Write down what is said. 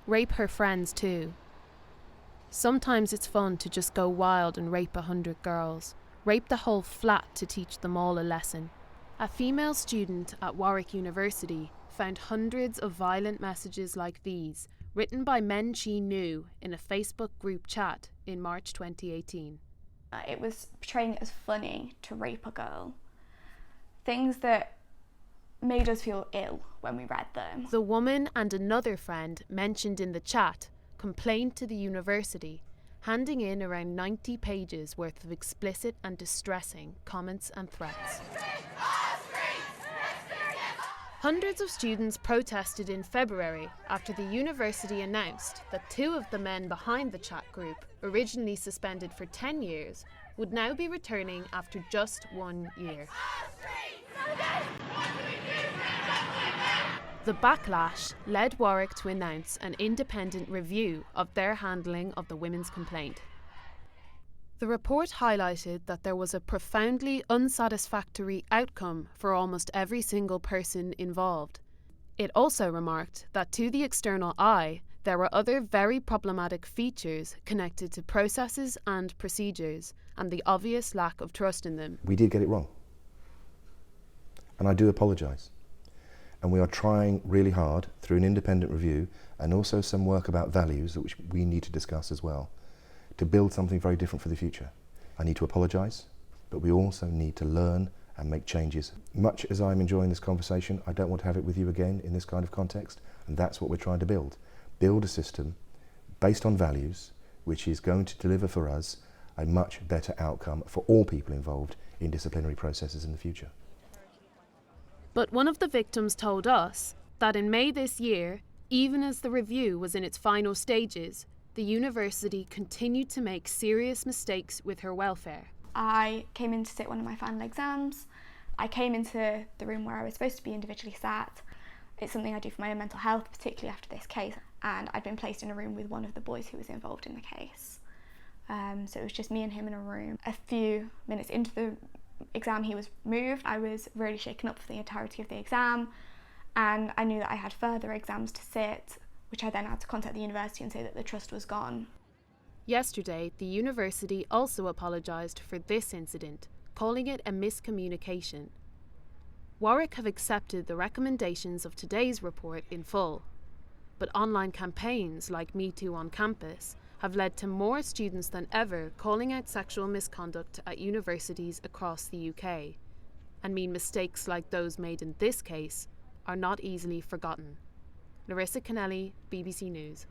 rape her friends too. Sometimes it's fun to just go wild and rape 100 girls. Rape the whole flat to teach them all a lesson. A female student at Warwick University found hundreds of violent messages like these, written by men she knew in a Facebook group chat in March 2018. It was portraying it as funny to rape a girl. Things that made us feel ill when we read them. The woman and another friend mentioned in the chat complained to the university, handing in around 90 pages worth of explicit and distressing comments and threats. Hundreds of students protested in February after the university announced that 2 of the men behind the chat group, originally suspended for 10 years, would now be returning after just 1 year. The backlash led Warwick to announce an independent review of their handling of the women's complaint. The report highlighted that there was a profoundly unsatisfactory outcome for almost every single person involved. It also remarked that to the external eye, there were other very problematic features connected to processes and procedures and the obvious lack of trust in them. We did get it wrong. And I do apologise. And we are trying really hard through an independent review and also some work about values, which we need to discuss as well, to build something very different for the future. I need to apologise, but we also need to learn and make changes. Much as I'm enjoying this conversation, I don't want to have it with you again in this kind of context, and that's what we're trying to build. Build a system based on values, which is going to deliver for us a much better outcome for all people involved in disciplinary processes in the future. But one of the victims told us that in May this year, even as the review was in its final stages, the university continued to make serious mistakes with her welfare. I came in to sit one of my final exams. I came into the room where I was supposed to be individually sat. It's something I do for my own mental health, particularly after this case. And I'd been placed in a room with one of the boys who was involved in the case. So it was just me and him in a room. A few minutes into the exam, he was moved. I was really shaken up for the entirety of the exam, and I knew that I had further exams to sit, which I then had to contact the university and say that the trust was gone. Yesterday, the university also apologised for this incident, calling it a miscommunication. Warwick have accepted the recommendations of today's report in full, but online campaigns like Me Too on campus have led to more students than ever calling out sexual misconduct at universities across the UK, and mean mistakes like those made in this case are not easily forgotten. Larissa Kennelly, BBC News.